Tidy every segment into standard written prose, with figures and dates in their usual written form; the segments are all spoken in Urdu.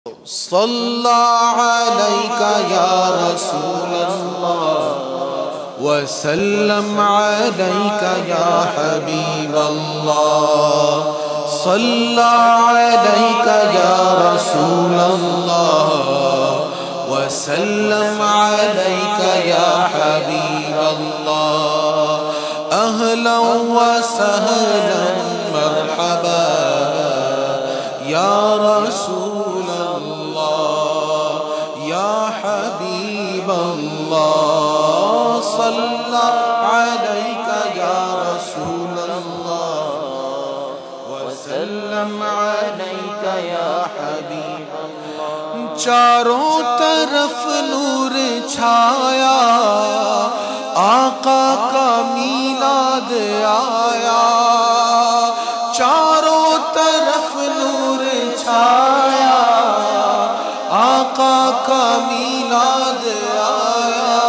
صلی علیک یا رسول اللہ وسلم علیک یا حبیب اللہ صلی علیک یا رسول اللہ وسلم علیک یا حبیب اللہ اہلا وسہلا مرحبا یا رسول اللہ یا حبیب اللہ صلی علیک یا رسول اللہ وسلم علیک یا حبیب اللہ چاروں طرف نور چھایا آقا کا میلاد آیا چاروں طرف نور چھایا آقا کا میلاد آیا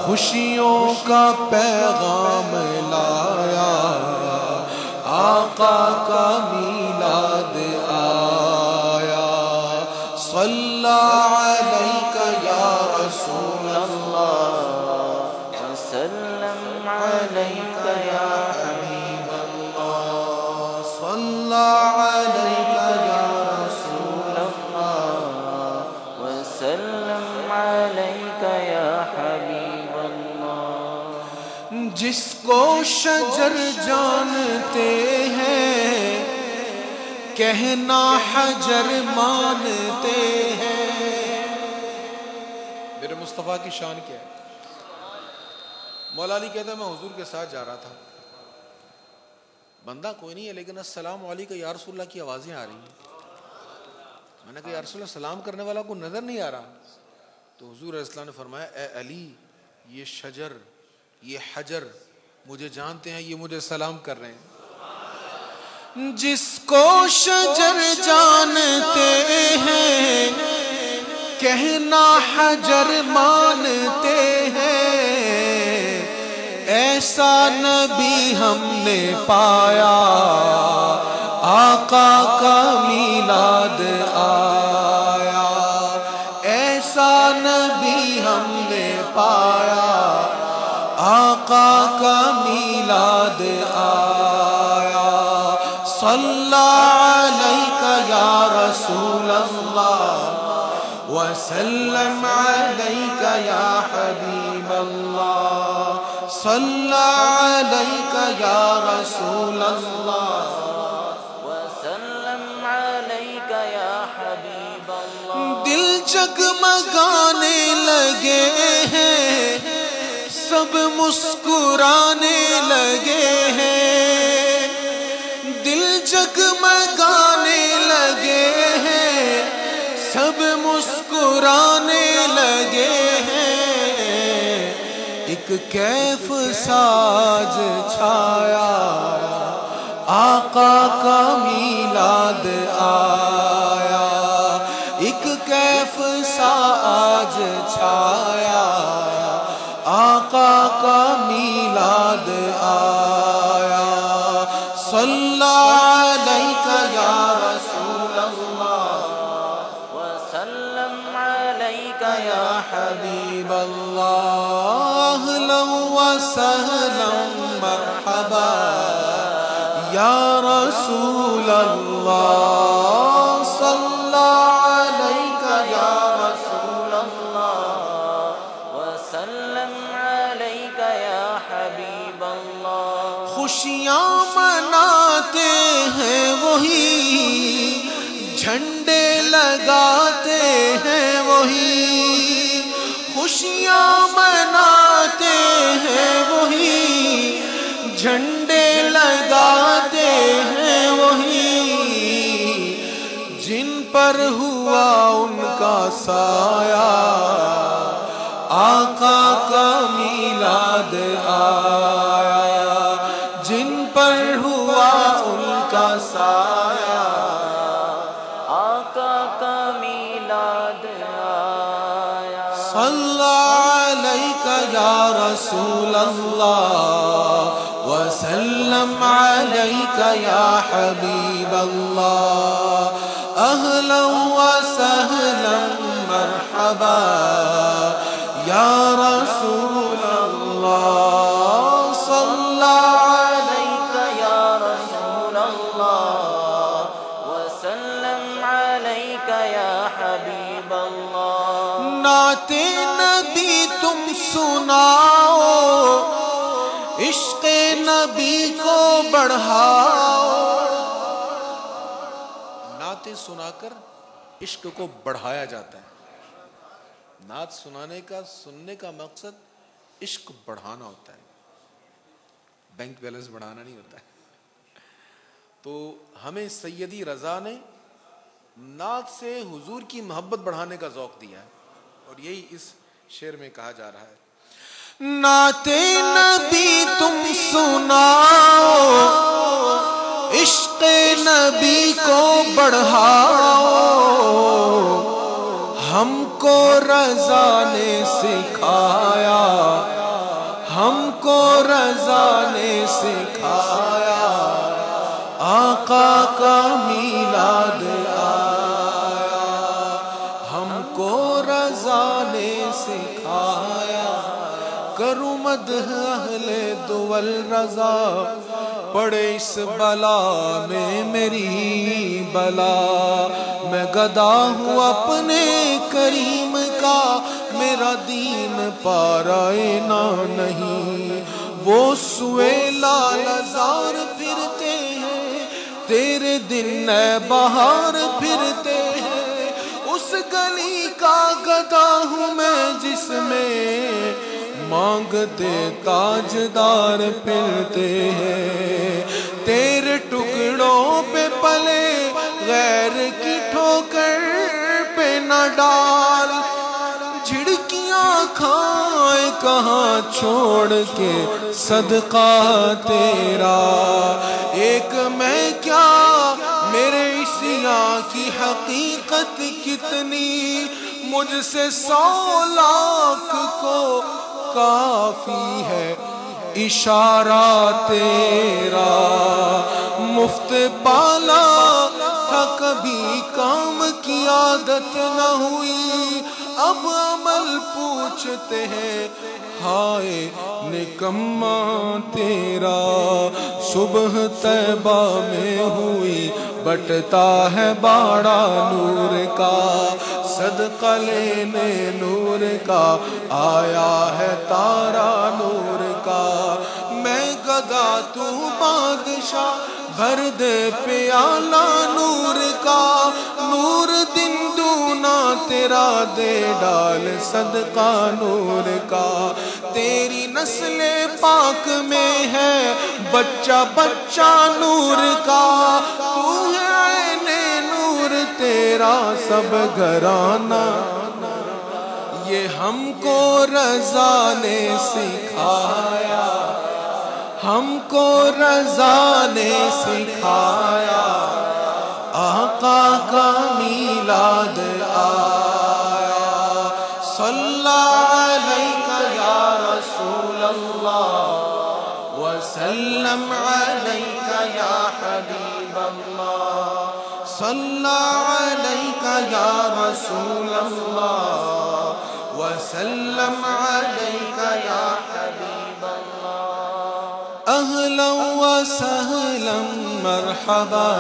خوشیوں کا پیغام لایا آقا کا میلاد آیا صلی علیک یا رسول اللہ وسلم علیک یا حبیب اللہ صلی علیک یا رسول اللہ وسلم علیک یا حبیب اللہ جس کو شجر جانتے ہیں کہنا حجر مانتے ہیں میرے مصطفیٰ کی شان کیا ہے مولا علی کہتا ہے میں حضور کے ساتھ جا رہا تھا بندہ کوئی نہیں ہے لیکن السلام علیکم یا رسول اللہ کی آوازیں آ رہی ہیں میں نے کہا یا رسول اللہ سلام کرنے والا کو نظر نہیں آ رہا تو حضور علیہ السلام نے فرمایا اے علی یہ شجر یہ حجر مجھے جانتے ہیں یہ مجھے سلام کر رہے ہیں جس کو شجر جانتے ہیں کہنا حجر مانتے ہیں ایسا نبی ہم نے پایا آقا کا میلاد آیا ایسا نبی ہم نے پایا آقا کا میلاد آیا صلی علیک یا رسول اللہ وسلم علیک یا حبیب اللہ صلی علیک یا رسول اللہ وسلم علیک یا حبیب اللہ دل جگمگانے لگے ہیں سب مسکرانے لگے ہیں دل جگمگانے لگے ہیں سب مسکرانے لگے ہیں ایک کیف ساج چھایا آقا کا میلاد آیا ایک کیف ساج چھایا آقا کا میلاد آیا صلی علیک یا رسول اللہ وسلم علیک یا حبیب اللہ اہلا وسہلا مرحبا یا رسول اللہ صلی علیک یا رسول اللہ وسلم علیک یا حبیب اللہ خوشیاں مناتے ہیں وہی جھنڈے لگاتے ہیں وہی خوشیاں مناتے ہیں وہی جھنڈے لگاتے ہیں وہی جن پر ہوا ان کا سایہ آقا کا میلاد آیا جن پر ہوا ان کا سایہ آقا کا میلاد آیا صلی علیک یا رسول اللہ وسلم علیک یا حبیب اللہ اہل اہلا وسہلا مرحبا یا رسول اللہ صلی عليك يا رسول الله وسلم عليك يا حبيب الله. نعت نبی تم سناؤ عشق نبی کو بڑھاؤ. نعتیں سنا کر عشق کو بڑھایا جاتا ہے. نعت سنانے کا سننے کا مقصد عشق بڑھانا ہوتا ہے, بینک بیلنس بڑھانا نہیں ہوتا ہے. تو ہمیں سیدی رضا نے نعت سے حضور کی محبت بڑھانے کا ذوق دیا ہے, اور یہی اس شعر میں کہا جا رہا ہے. نعت نبی تم سناؤ عشق نبی کو بڑھاؤ. ہم کو رضا نے سکھایا, ہم کو رضا نے سکھایا, آقا کا میلاد آیا. ہم کو رضا نے سکھایا, کروں مدح اہل دول رضا, پڑے اس بلا میں میری بلا. میں گدا ہوں اپنے کریم کا, میرا دین پارائنا نہیں. وہ سوئے لال زار پھرتے ہیں, تیرے دن اے بہار پھرتے ہیں. اس گلی کا گدا ہوں میں جس میں مانگتے تاجدار پھرتے ہیں. تیرے ٹکڑوں پہ پلے غیر کی ٹھوکر پہ نہ ڈال. جھڑکیاں کھائے کہاں چھوڑ کے صدقہ تیرا. ایک میں کیا میرے عصیاں کی حقیقت کتنی, مجھ سے 100 لاکھ کو کافی ہے اشارہ تیرا. مفت پالا تھا کبھی کام کی عادت نہ ہوئی, اب عمل پوچھتے ہیں ہائے نکما تیرا. صبح طیبہ میں ہوئی بٹتا ہے باڑا نور کا, صدقہ لینے نور کا آیا ہے تارا نور کا. میں گدا تو بادشاہ, بھر دے پیالہ نور کا. نور دن دونا تیرا دے ڈال صدقہ نور کا. تیری نسل پاک میں ہے بچہ بچہ نور کا. تو ہے عین نور تیرا سب گھرانہ, یہ ہم کو رضا نے سکھایا, ہم کو رضا نے سکھایا. آقا کا میلاد آیا. صلی علیک یا رسول اللہ وسلم علیک یا حبیب اللہ. صلی علیک یا رسول اللہ وسلم علیک یا حبیب اللہ. اہلا وسہلا مرحبا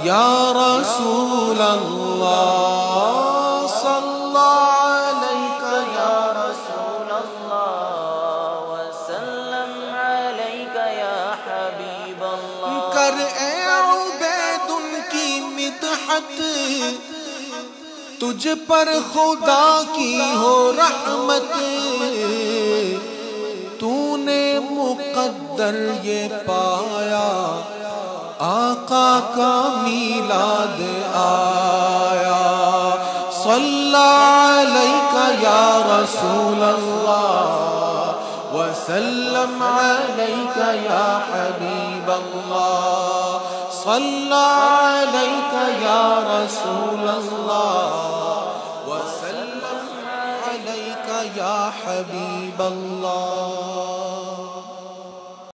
یا رسول اللہ صلی علیک یا رسول اللہ وسلم علیک یا حبیب اللہ. کر اے عبید ان کی مدحت, تجھ پر خدا کی ہو رحمت. تو نے مقدر یہ پایا, آقا کا میلاد آیا. صلی علیک یا رسول اللہ وسلم علیک یا حبیب اللہ. صلی علیک یا رسول اللہ وسلم علیک یا حبیب اللہ.